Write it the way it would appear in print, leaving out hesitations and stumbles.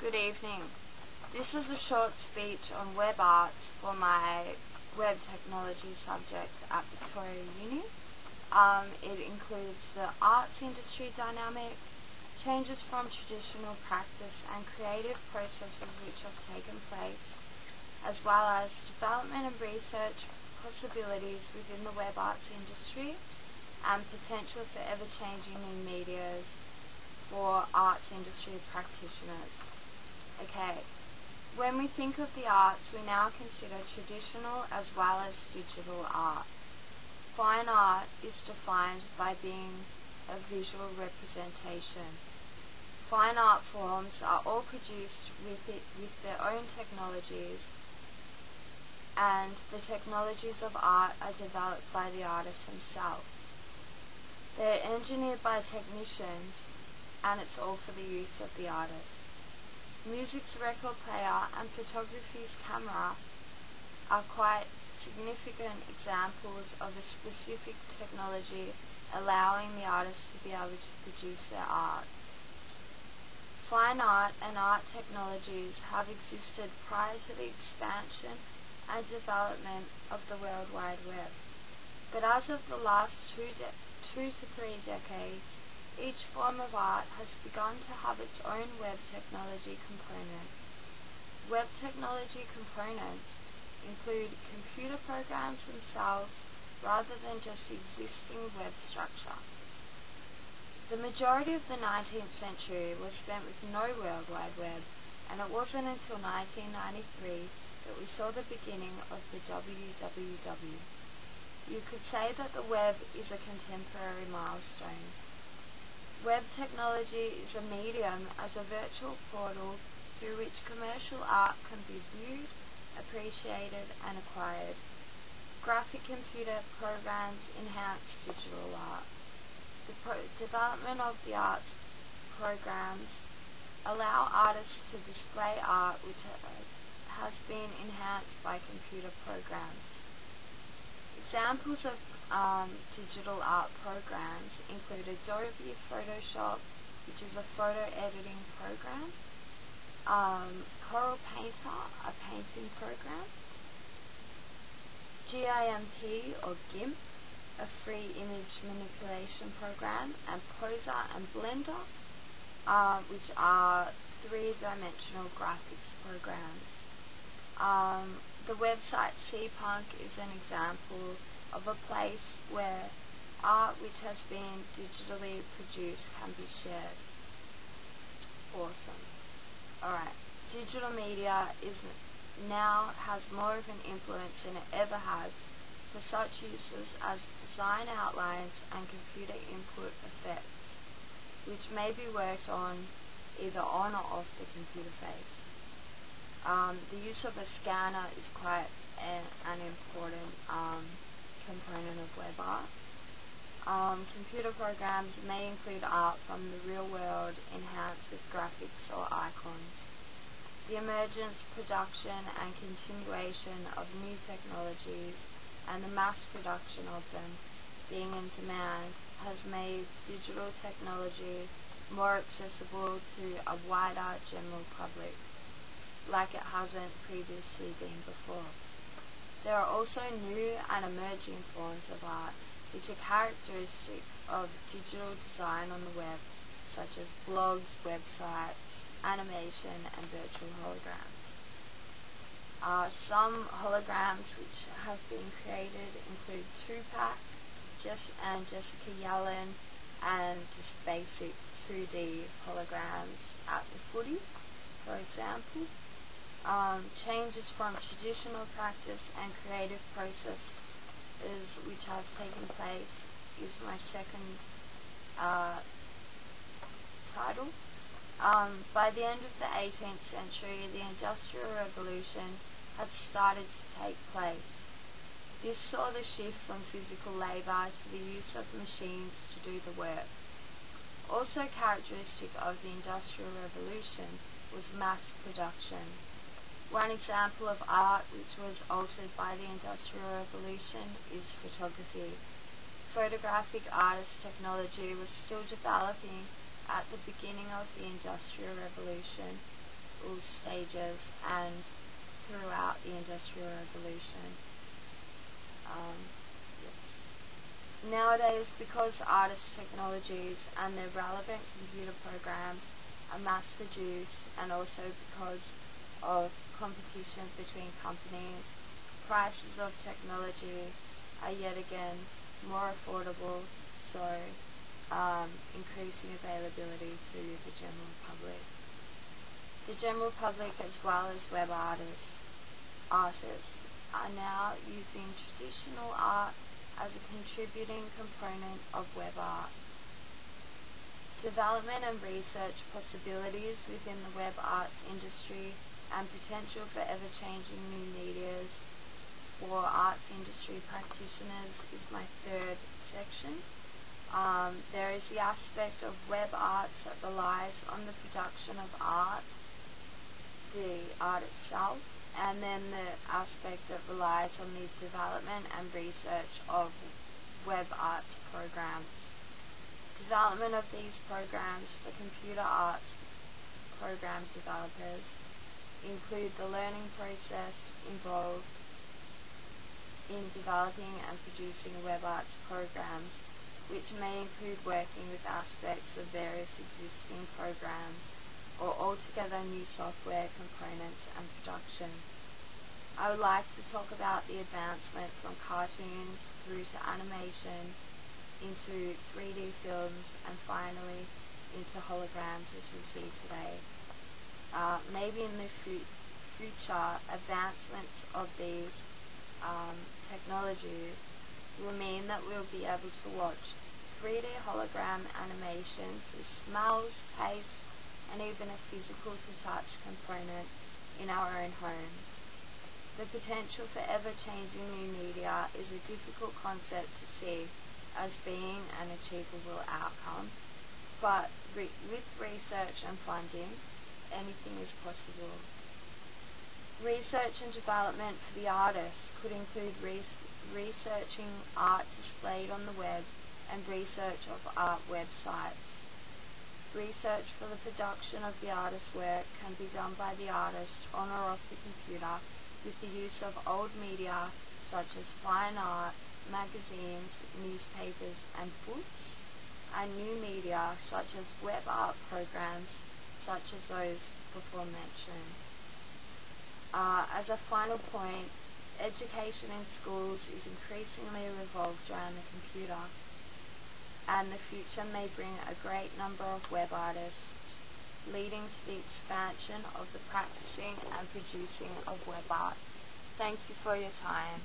Good evening. This is a short speech on web arts for my web technology subject at Victoria Uni. It includes the arts industry dynamic, changes from traditional practice and creative processes which have taken place, as well as development and research possibilities within the web arts industry and potential for ever-changing new medias for arts industry practitioners. Okay, when we think of the arts, we now consider traditional as well as digital art. Fine art is defined by being a visual representation. Fine art forms are all produced with their own technologies, and the technologies of art are developed by the artists themselves. They're engineered by technicians, and it's all for the use of the artist. Music's record player and photography's camera are quite significant examples of a specific technology allowing the artist to be able to produce their art. Fine art and art technologies have existed prior to the expansion and development of the World Wide Web. But as of the last 2 to 3 decades, each form of art has begun to have its own web technology component. Web technology components include computer programs themselves rather than just the existing web structure. The majority of the 19th century was spent with no World Wide Web, and it wasn't until 1993 that we saw the beginning of the WWW. You could say that the web is a contemporary milestone. Web technology is a medium as a virtual portal through which commercial art can be viewed, appreciated and acquired. Graphic computer programs enhance digital art. The development of the arts programs allow artists to display art which has been enhanced by computer programs. Examples of digital art programs include Adobe Photoshop, which is a photo editing program, Corel Painter, a painting program, GIMP or GIMP, a free image manipulation program, and Poser and Blender, which are three-dimensional graphics programs. The website CPunk is an example of a place where art which has been digitally produced can be shared. Awesome. Alright, digital media now has more of an influence than it ever has for such uses as design outlines and computer input effects, which may be worked on either on or off the computer face. The use of a scanner is quite an important component of web art. Computer programs may include art from the real world enhanced with graphics or icons. The emergence, production and continuation of new technologies and the mass production of them being in demand has made digital technology more accessible to a wider general public, like it hasn't previously been before. There are also new and emerging forms of art which are characteristic of digital design on the web, such as blogs, websites, animation and virtual holograms. Some holograms which have been created include Tupac and Jessica Yellen, and just basic 2D holograms at the footy, for example. Changes from traditional practice and creative processes which have taken place is my second title. By the end of the 18th century, the Industrial Revolution had started to take place. This saw the shift from physical labour to the use of machines to do the work. Also characteristic of the Industrial Revolution was mass production. One example of art which was altered by the Industrial Revolution is photography. Photographic artist technology was still developing at the beginning of the Industrial Revolution, technological stages and throughout the Industrial Revolution. Yes. Nowadays, because artist technologies and their relevant computer programs are mass-produced, and also because of competition between companies, prices of technology are yet again more affordable, so increasing availability to the general public. The general public, as well as web artists are now using traditional art as a contributing component of web art. Development and research possibilities within the web arts industry and potential for ever-changing new medias for arts industry practitioners is my third section. There is the aspect of web arts that relies on the production of art, the art itself, and then the aspect that relies on the development and research of web arts programs. Development of these programs for computer arts program developers include the learning process involved in developing and producing web arts programs, which may include working with aspects of various existing programs or altogether new software components and production. I would like to talk about the advancement from cartoons through to animation, into 3D films, and finally into holograms as we see today. Maybe in the future, advancements of these technologies will mean that we'll be able to watch 3D hologram animations with smells, tastes, and even a physical to touch component in our own homes. The potential for ever-changing new media is a difficult concept to see as being an achievable outcome, but with research and funding, anything is possible. Research and development for the artists could include researching art displayed on the web and research of art websites. Research for the production of the artist's work can be done by the artist on or off the computer with the use of old media such as fine art, magazines, newspapers and books, and new media such as web art programs such as those before mentioned. As a final point, education in schools is increasingly revolved around the computer, and the future may bring a great number of web artists, leading to the expansion of the practicing and producing of web art. Thank you for your time.